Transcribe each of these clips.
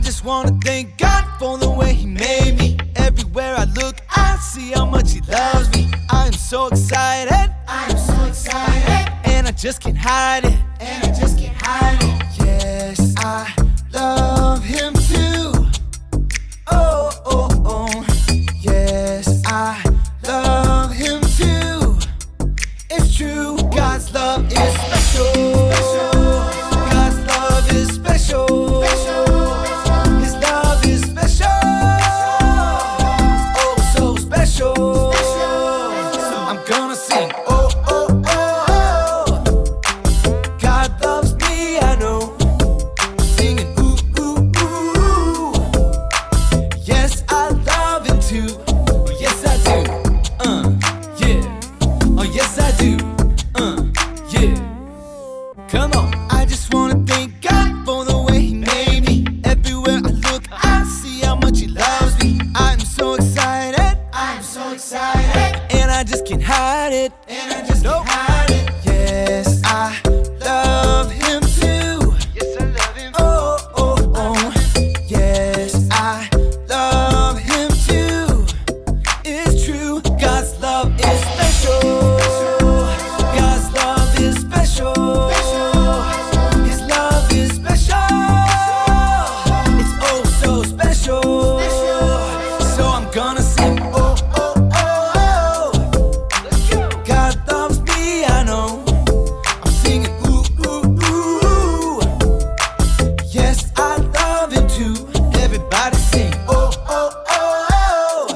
just want to thank God for the way he made me. Everywhere I look, I see how much he loves me. I am so excited. I am so excited. And I just can't hide it. And I just can't hide it. Yes, I love him too. Oh, oh, oh. Yes, I love him too. It's true, God's love is special. God's love is special. His love is special. Oh, so special. I'm gonna sing. Oh, oh, oh, oh. God loves me, I know. Singing ooh, ooh, ooh. Yes, I love him too. Oh, yes, I do. Yeah. Oh, yes, I do. Yeah. Come on. I just wanna thank God for the way he made me. Everywhere I look, I see how much he loves me. I'm so excited. I'm so excited. And I just can't hide it. And I just can't hide it. Yes, I love him too. Yes, I love him. Oh, oh, oh. Yes, I love him too. It's true, God's love is special. God's love is special. His love is special. It's oh so special. So I'm gonna sing. Oh, oh, oh, oh. God loves me, I know. I'm singing ooh, ooh, ooh. Yes, I love him too. Everybody sing. Oh, oh, oh, oh.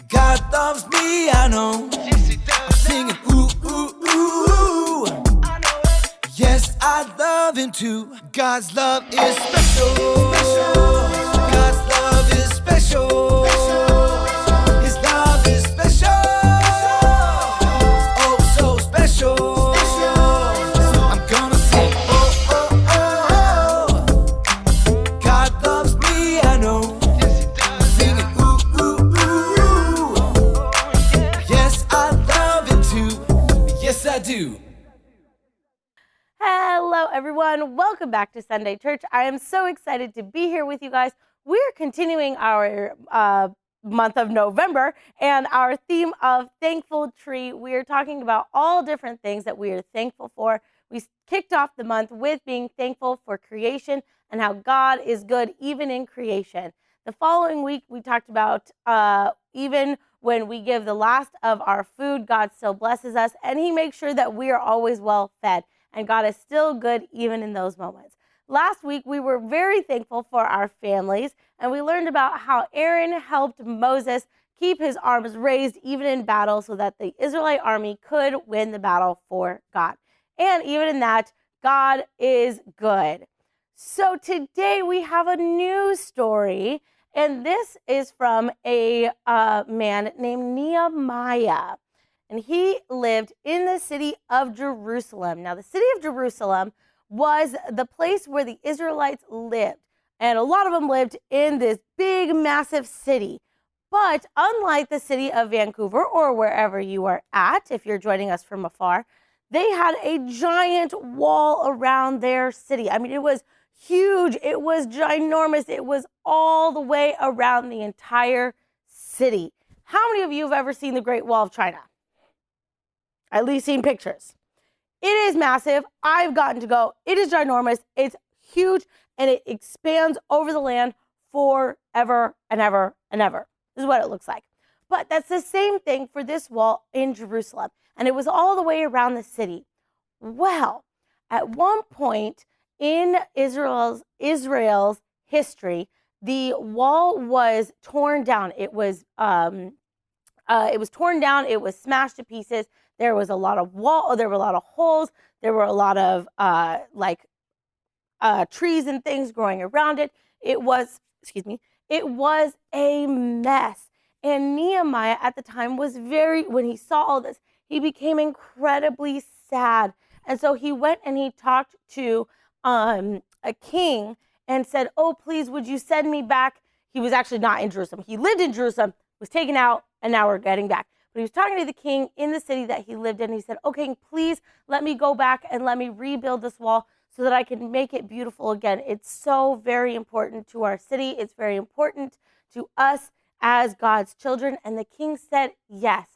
God loves me, I know. I'm singing ooh, ooh, ooh. Yes, I love him too. God's love is special. God's love is special. His love is special. Oh, so special. I'm gonna sing. Oh, oh, oh, oh. God loves me, I know. I'm singing ooh, ooh, ooh. Yes, I love him too. Yes, I do. Hello, everyone. Welcome back to Sunday Church. I am so excited to be here with you guys. We're continuing our month of November and our theme of Thankful Tree. We are talking about all different things that we are thankful for. We kicked off the month with being thankful for creation and how God is good even in creation. The following week, we talked about even when we give the last of our food, God still blesses us and he makes sure that we are always well fed. And God is still good even in those moments. Last week, we were very thankful for our families, and we learned about how Aaron helped Moses keep his arms raised even in battle so that the Israelite army could win the battle for God. And even in that, God is good. So today we have a new story, and this is from a man named Nehemiah. And he lived in the city of Jerusalem. Now, the city of Jerusalem was the place where the Israelites lived. And a lot of them lived in this big, massive city. But unlike the city of Vancouver or wherever you are at, if you're joining us from afar, they had a giant wall around their city. I mean, it was huge. It was ginormous. It was all the way around the entire city. How many of you have ever seen the Great Wall of China? At least seen pictures. It is massive. I've gotten to go. It is ginormous. It's huge, and it expands over the land forever and ever and ever. This is what it looks like. But that's the same thing for this wall in Jerusalem, and it was all the way around the city. Well, at one point in Israel's history, the wall was torn down. It was torn down. It was smashed to pieces. There was a lot of there were a lot of holes. There were a lot of trees and things growing around it. It was a mess. And Nehemiah at the time was when he saw all this, he became incredibly sad. And so he went and he talked to a king and said, oh, please, would you send me back? He was actually not in Jerusalem. He lived in Jerusalem, was taken out, and now we're getting back. But he was talking to the king in the city that he lived in. He said, okay, please let me go back and let me rebuild this wall so that I can make it beautiful again. It's so very important to our city. It's very important to us as God's children. And the king said, yes,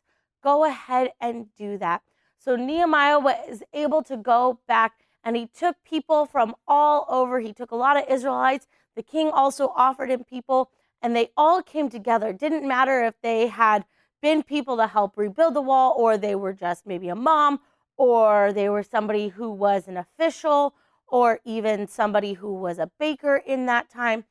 go ahead and do that. So Nehemiah was able to go back, and he took people from all over. He took a lot of Israelites. The king also offered him people, and they all came together. It didn't matter if they had been people to help rebuild the wall, or they were just maybe a mom, or they were somebody who was an official, or even somebody who was a baker in that time.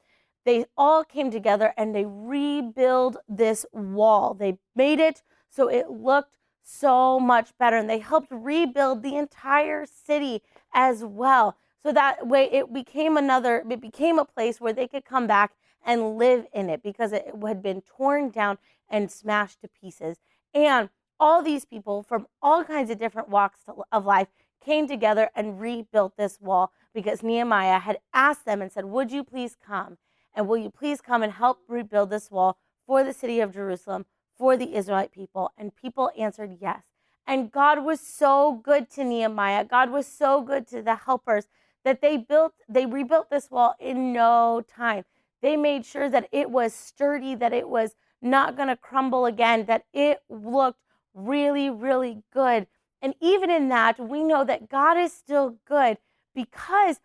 They all came together and they rebuilt this wall. They made it so it looked so much better, and they helped rebuild the entire city as well. So that way it became a place where they could come back and live in it, because it had been torn down and smashed to pieces. And all these people from all kinds of different walks of life came together and rebuilt this wall, because Nehemiah had asked them and said, would you please come? And will you please come and help rebuild this wall for the city of Jerusalem, for the Israelite people? And people answered yes. And God was so good to Nehemiah. God was so good to the helpers that they rebuilt this wall in no time. They made sure that it was sturdy, that it was not going to crumble again, that it looked really, really good. And even in that, we know that God is still good, because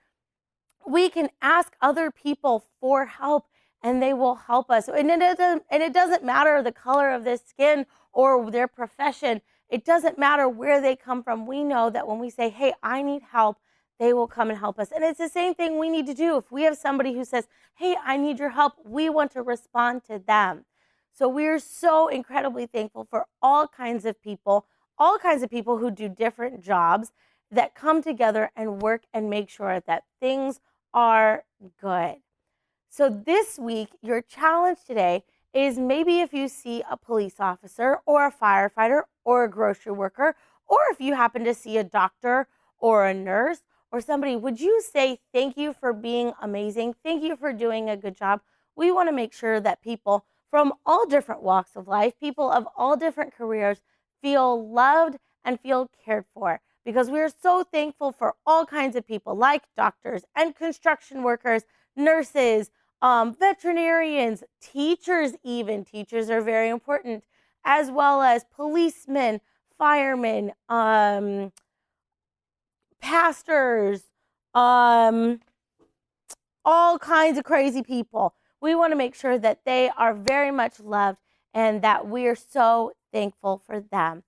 we can ask other people for help and they will help us. And it doesn't matter the color of their skin or their profession. It doesn't matter where they come from. We know that when we say, hey, I need help, they will come and help us. And it's the same thing we need to do. If we have somebody who says, hey, I need your help, we want to respond to them. So we're so incredibly thankful for all kinds of people who do different jobs that come together and work and make sure that things are good. So this week, your challenge today is, maybe if you see a police officer or a firefighter or a grocery worker, or if you happen to see a doctor or a nurse or somebody, would you say thank you for being amazing? Thank you for doing a good job. We want to make sure that people from all different walks of life, people of all different careers, feel loved and feel cared for, because we're so thankful for all kinds of people like doctors and construction workers, nurses, veterinarians, teachers even. Teachers are very important, as well as policemen, firemen, pastors, all kinds of crazy people. We want to make sure that they are very much loved and that we are so thankful for them.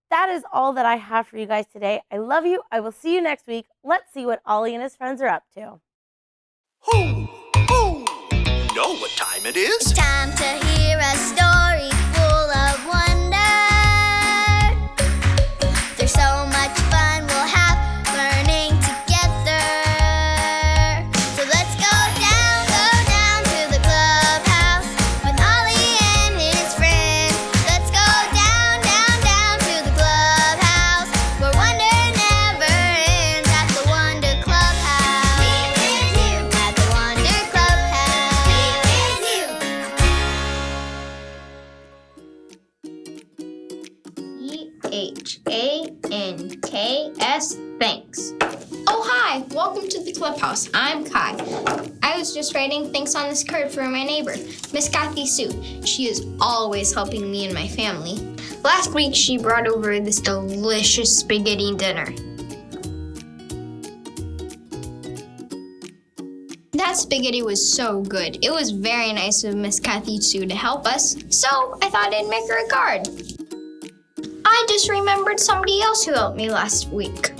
That is all that I have for you guys today. I love you. I will see you next week. Let's see what Ollie and his friends are up to. Ho! Ho! You know what time it is? It's time to hear a story full of wonder. There's so much fun we'll have learning together. So let's go down to the clubhouse with Ollie and his friends. Let's go down to the clubhouse where wonder never ends at the Wonder Clubhouse. Meet with you at the Wonder Clubhouse. EHANKS, thanks. Oh, hi! Welcome to the clubhouse. I'm Kai. I was just writing thanks on this card for my neighbor, Miss Kathy Sue. She is always helping me and my family. Last week, she brought over this delicious spaghetti dinner. That spaghetti was so good. It was very nice of Miss Kathy Sue to help us, so I thought I'd make her a card. I just remembered somebody else who helped me last week.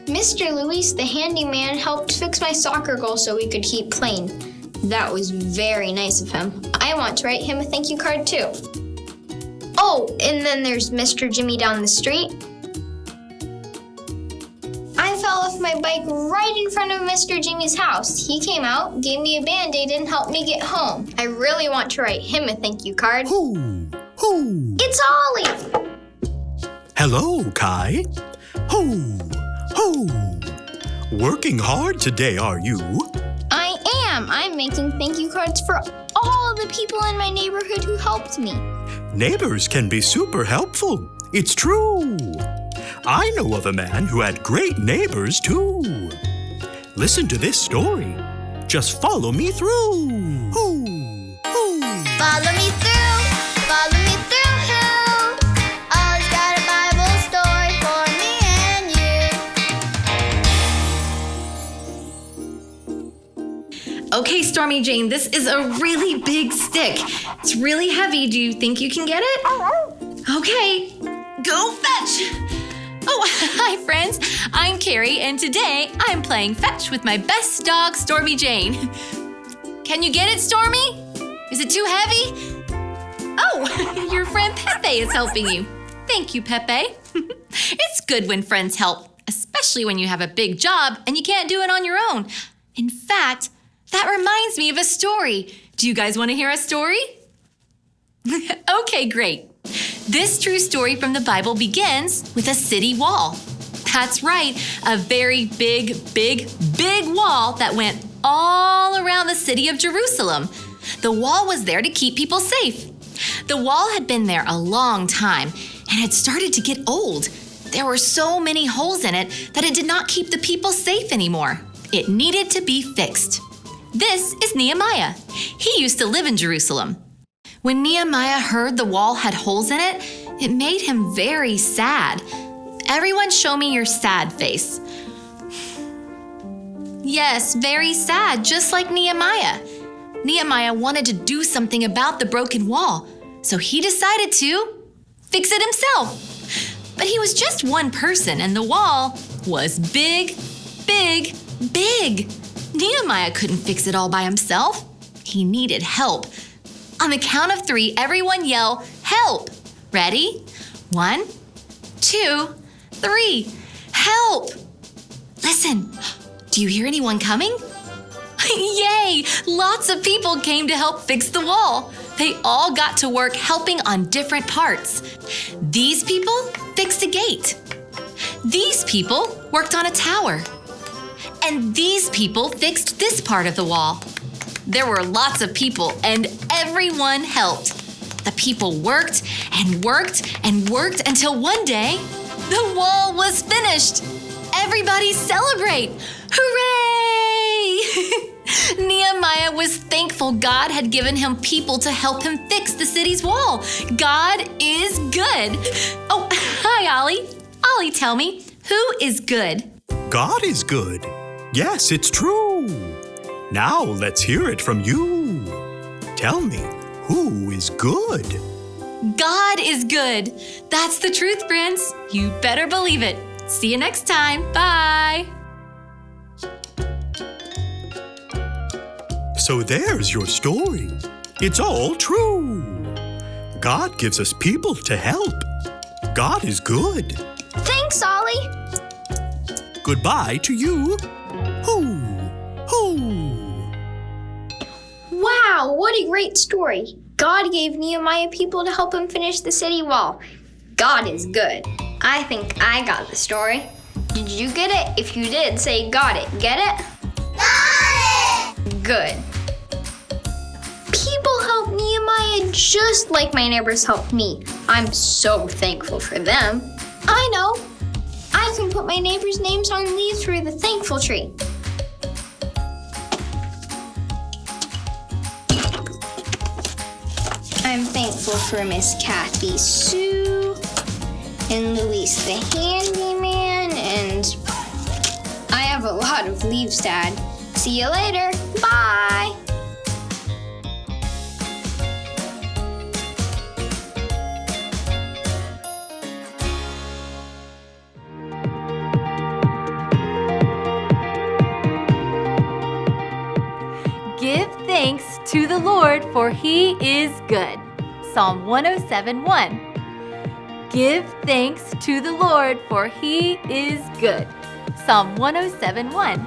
Mr. Luis, the handyman, helped fix my soccer goal so we could keep playing. That was very nice of him. I want to write him a thank you card too. Oh, and then there's Mr. Jimmy down the street. I fell off my bike right in front of Mr. Jimmy's house. He came out, gave me a Band-Aid, and helped me get home. I really want to write him a thank you card. Ho! Ho! It's Ollie! Hello, Kai. Ho! Ho! Working hard today, are you? I am. I'm making thank you cards for all the people in my neighborhood who helped me. Neighbors can be super helpful. It's true. I know of a man who had great neighbors too. Listen to this story. Just follow me through. Hoo, hoo. Follow me through, follow me through, who? Ollie's got a Bible story for me and you. Okay, Stormy Jane, this is a really big stick. It's really heavy. Do you think you can get it? Okay, go fetch. Oh, hi friends. I'm Carrie, and today I'm playing fetch with my best dog, Stormy Jane. Can you get it, Stormy? Is it too heavy? Oh, your friend Pepe is helping you. Thank you, Pepe. It's good when friends help, especially when you have a big job and you can't do it on your own. In fact, that reminds me of a story. Do you guys want to hear a story? Okay, great. This true story from the Bible begins with a city wall. That's right, a very big, big, big wall that went all around the city of Jerusalem. The wall was there to keep people safe. The wall had been there a long time and had started to get old. There were so many holes in it that it did not keep the people safe anymore. It needed to be fixed. This is Nehemiah. He used to live in Jerusalem. When Nehemiah heard the wall had holes in it, it made him very sad. Everyone show me your sad face. Yes, very sad, just like Nehemiah. Nehemiah wanted to do something about the broken wall, so he decided to fix it himself. But he was just one person, and the wall was big, big, big. Nehemiah couldn't fix it all by himself. He needed help. On the count of 3, everyone yell, help. Ready? 1, 2, 3. Help! Listen, do you hear anyone coming? Yay! Lots of people came to help fix the wall. They all got to work helping on different parts. These people fixed a gate. These people worked on a tower. And these people fixed this part of the wall. There were lots of people, and everyone helped. The people worked and worked and worked until one day, the wall was finished. Everybody celebrate! Hooray! Nehemiah was thankful God had given him people to help him fix the city's wall. God is good. Oh, hi, Ollie. Ollie, tell me, who is good? God is good. Yes, it's true. Now let's hear it from you. Tell me, who is good? God is good. That's the truth, friends. You better believe it. See you next time. Bye. So there's your story. It's all true. God gives us people to help. God is good. Thanks, Ollie. Goodbye to you. Hoo, hoo. Wow, what a great story. God gave Nehemiah people to help him finish the city wall. God is good. I think I got the story. Did you get it? If you did, say got it. Get it? Got it! Good. People help Nehemiah just like my neighbors helped me. I'm so thankful for them. I know. I can put my neighbors' names on leaves for the thankful tree. I'm thankful for Miss Kathy Sue and Luis the handyman, and I have a lot of leaves, Dad. See you later. Bye. Give thanks to the Lord, for he is good. Psalm 107:1. Give thanks to the Lord, for he is good. Psalm 107:1.